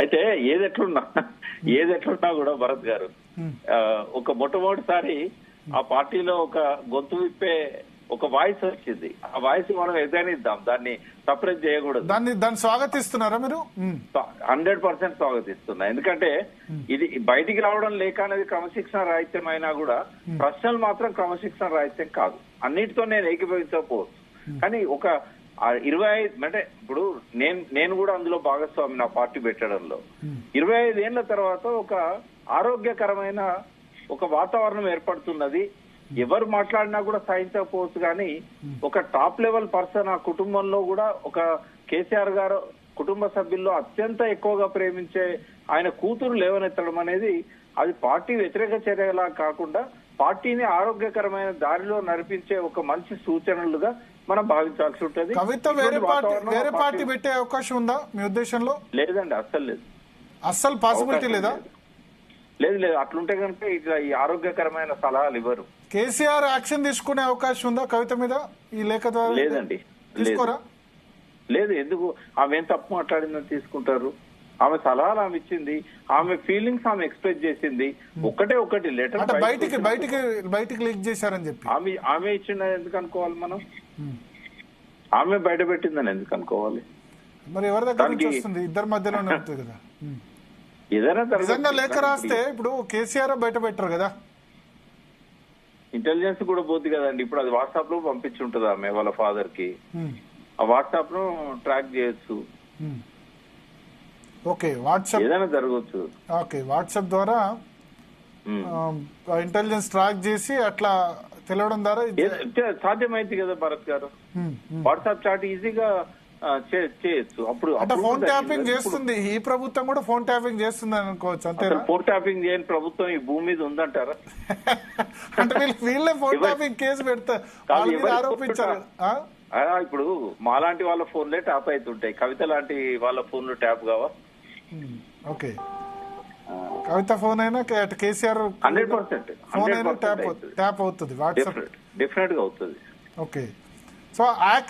అయితే ఏదెట్లున్నా కూడా భరత్ గారు ఒక మొట్టమొదటిసారి ఆ పార్టీలో ఒక గొంతు విప్పే ఒక వాయిస్ వచ్చింది. ఆ వాయిస్ మనం ఎదనిద్దాం, దాన్ని సపరేట్ చేయకూడదు. దాన్ని స్వాగతిస్తున్నారా మీరు? 100% స్వాగతిస్తున్నా. ఎందుకంటే ఇది బయటికి రావడం లేక అనేది క్రమశిక్షణ రాహిత్యం అయినా కూడా ప్రశ్నలు మాత్రం క్రమశిక్షణ రాహిత్యం కాదు. అన్నిటితో నేను ఏకీభవించకపోవచ్చు, కానీ ఒక 25 అంటే ఇప్పుడు నేను కూడా అందులో భాగస్వామి నా పార్టీ పెట్టడంలో 25 ఏళ్ల తర్వాత ఒక ఆరోగ్యకరమైన ఒక వాతావరణం ఏర్పడుతున్నది. ఎవరు మాట్లాడినా కూడా సహించకపోవచ్చు, కానీ ఒక టాప్ లెవెల్ పర్సన్ ఆ కుటుంబంలో కూడా ఒక కేసీఆర్ గారు కుటుంబ సభ్యుల్లో అత్యంత ఎక్కువగా ప్రేమించే ఆయన కూతురు లేవనెత్తడం అనేది అది పార్టీ వ్యతిరేక చర్యలా కాకుండా పార్టీని ఆరోగ్యకరమైన దారిలో నడిపించే ఒక మంచి సూచనలుగా మనం భావించాల్సి ఉంటుంది. కవిత వేరే పార్టీ పెట్టే అవకాశం ఉందా మీ ఉద్దేశంలో? లేదండి, అస్సలు లేదు. అస్సలు పాసిబిలిటీ లేదా? లేదు. అట్లుంటే కనుక ఇట్లా ఈ ఆరోగ్యకరమైన సలహాలు ఇవ్వరు. కేసీఆర్ యాక్షన్ తీసుకునే అవకాశం ఉందా కవిత మీద ఈ లేఖ ద్వారా? లేదండి, తీసుకోరా? లేదు. ఎందుకు? ఆమె ఏం తప్పు మాట్లాడిందని తీసుకుంటారు? ఆమె సలహాలు ఆమె ఇచ్చింది, ఆమె ఫీలింగ్స్ ఆమె ఎక్స్ప్రెస్ చేసింది. ఒకటి లెటర్ బయటికి లీక్ చేశారని చెప్పి ఆమె ఇచ్చిందని ఎందుకు అనుకోవాలి మనం? ఆమె బయట పెట్టిందని ఎందుకు అనుకోవాలి? మరి ఎవరి దగ్గర నుంచి వస్తుంది? ఇద్దరి మధ్యలోనే ఉంటుంది కదా. ఏదైనా నిజంగా లేఖ రాస్తే ఇప్పుడు కేసీఆర్ బయట పెట్టరు కదా, ఇంటెలిజెన్స్ కూడా పోద్ది కదండి. ఇప్పుడు అది వాట్సాప్ లో పంపించుంటది ఆమె వాళ్ళ ఫాదర్ కి, ఆ వాట్సాప్ ను ట్రాక్ చేయొచ్చు. ఓకే, వాట్సాప్ ఏదైనా జరగవచ్చు. ఓకే, వాట్సాప్ ద్వారా ఇంటెలిజెన్స్ ట్రాక్ చేసి అట్లా తెలవడం ద్వారా సాధ్యమైంది కదా భరత్ గారు. వాట్సాప్ చాట్ ఈజీగా చేయొచ్చు. అప్పుడు ఫోన్ ట్యాపింగ్ చేస్తుంది ఈ ప్రభుత్వం కూడా, ఫోన్ ట్యాపింగ్ చేస్తుంది అనుకోవచ్చు అంతే. ఫోన్ ట్యాపింగ్ చేయని ప్రభుత్వం ఈ భూమి మీద ఉందంటారా? అంటే వీళ్ళే ఫోన్ ట్యాపింగ్ కేసు పెడతారు, ఆరోపించారు. ఇప్పుడు మాలాంటి వాళ్ళ ఫోన్లే ట్యాప్ అవుతుంటాయి, కవిత లాంటి వాళ్ళ ఫోన్లు ట్యాప్ కావా? ఓకే, కవిత ఫోన్ అయినా కేసీఆర్ 100% ఫోన్ అయినా ట్యాప్ అవుతుంది, వాట్సాప్ డెఫినెట్ గా అవుతుంది. Okay, so action